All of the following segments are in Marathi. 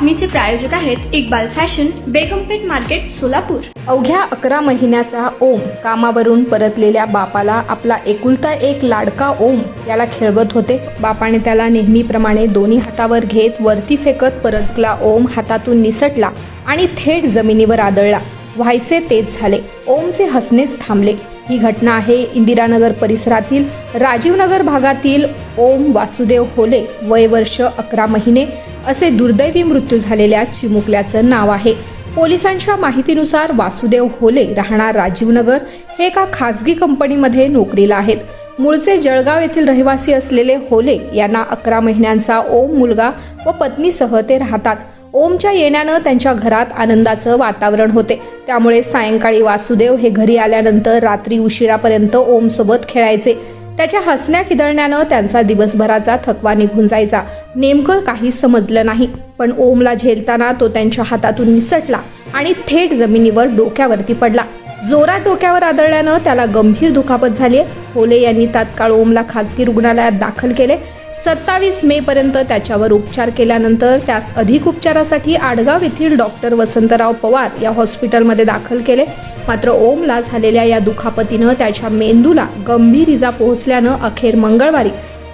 बातमीचे प्रायोजक आहेत इक्बाल फॅशन, बेगमपेठ मार्केट, सोलापूर। अवघ्या 11 महिन्याचा ओम कामावरून परतलेल्या बापाला आपला एकुलता एक लाडका ओम याला खेळवत होते। बापाने त्याला नेहमीप्रमाणे दोन्ही हातावर घेत वरती फेकत परतला ओम हातातून निसटला आणि थेट जमिनीवर आदळला। व्हायचे तेच झाले। ओमचे हसणेच थांबले। ही घटना आहे इंदिरानगर परिसरातील राजीवनगर भागातील ओम वासुदेव होले, वय वर्ष 11 महिने असे दुर्दैवी मृत्यू झालेल्या चिमुकल्याचं नाव आहे। पोलिसांच्या माहितीनुसार वासुदेव होले राहणार राजीवनगर हे एका खासगी कंपनीमध्ये नोकरीला आहेत। मूळचे जळगाव येथील रहिवासी असलेले होले यांना 11 महिन्यांचा ओम मुलगा व पत्नीसह ते राहतात। ओमच्या येण्यानं त्यांच्या घरात आनंदाचं वातावरण होते। त्यामुळे सायंकाळी वासुदेव हे घरी आल्यानंतर रात्री उशिरापर्यंत ओम सोबत खेळायचे। त्याच्या हसण्या खिदळण्यानं त्यांचा दिवसभराचा थकवा निघून जायचा। नेमकं काही समजलं नाही, पण ओमला झेलताना तो त्यांच्या हातातून निसटला आणि थेट जमिनीवर डोक्यावरती पडला। जोरात डोक्यावर आदळल्यानं त्याला गंभीर दुखापत झाली। होले यांनी तात्काळ ओमला खासगी रुग्णालयात दाखल केले। 27 मे पर्यंत त्याच्यावर उपचार केल्यानंतर त्यास अधिक उपचारासाठी आडगाव येथील डॉक्टर वसंतराव पवार या हॉस्पिटलमध्ये दाखल केले। मात्र ओमला झालेल्या या दुखापतीनं त्याच्या मेंदूला गंभीर इजा पोहोचल्यानं अखेर मंगळवारी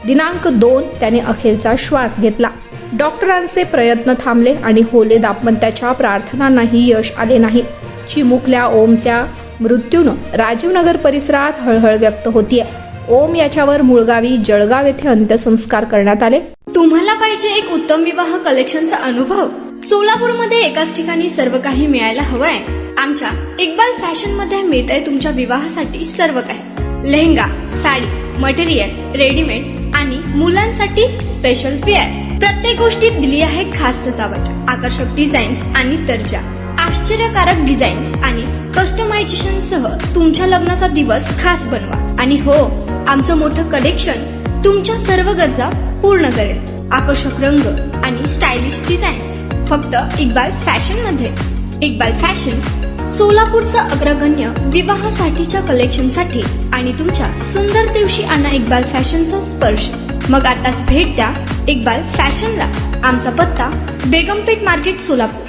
दिनांक 2 त्याने अखेरचा श्वास घेतला। डॉक्टरांचे प्रयत्न थांबले आणि होले दाम्पत्याच्या प्रार्थनांनाही यश आले नाही। चिमुकल्या ओमच्या मृत्यूनं राजीवनगर परिसरात हळहळ व्यक्त होतीये। ओम याच्यावर मुळगावी जळगाव येथे अंत्यसंस्कार करण्यात आले। तुम्हाला पाहिजे एक उत्तम विवाह कलेक्शनचा अनुभव? सोलापूरमध्ये एकाच ठिकाणी सर्व काही मिळायला हवंय। आमच्या इक्बाल फॅशन मध्ये मिळतंय तुमच्या विवाहासाठी सर्व काही। लेहंगा, साडी, मटेरियल, रेडीमेड आणि मुलांसाठी स्पेशल वेअर। प्रत्येक गोष्टीत दिली आहे खास सजावट, आकर्षक डिझाईन्स आणि दर्जा, आश्चर्यकारक डिझाईन्स आणि कस्टमायझेशन सह तुमच्या लग्नाचा दिवस खास बनवा। आणि हो, आमचं मोठं कलेक्शन तुमच्या सर्व गरजा पूर्ण करेल। आकर्षक रंग आणि स्टायलिश डिझाईन्स फक्त इक्बाल फॅशन मध्ये। इक्बाल फॅशन सोलापूरचा अग्रगण्य विवाहासाठीच्या कलेक्शनसाठी आणि तुमच्या सुंदर दिवशी आणा इक्बाल फॅशनचा स्पर्श। मग आताच भेट द्या इक्बाल फॅशनला। आमचा पत्ता बेगमपेठ मार्केट, सोलापूर।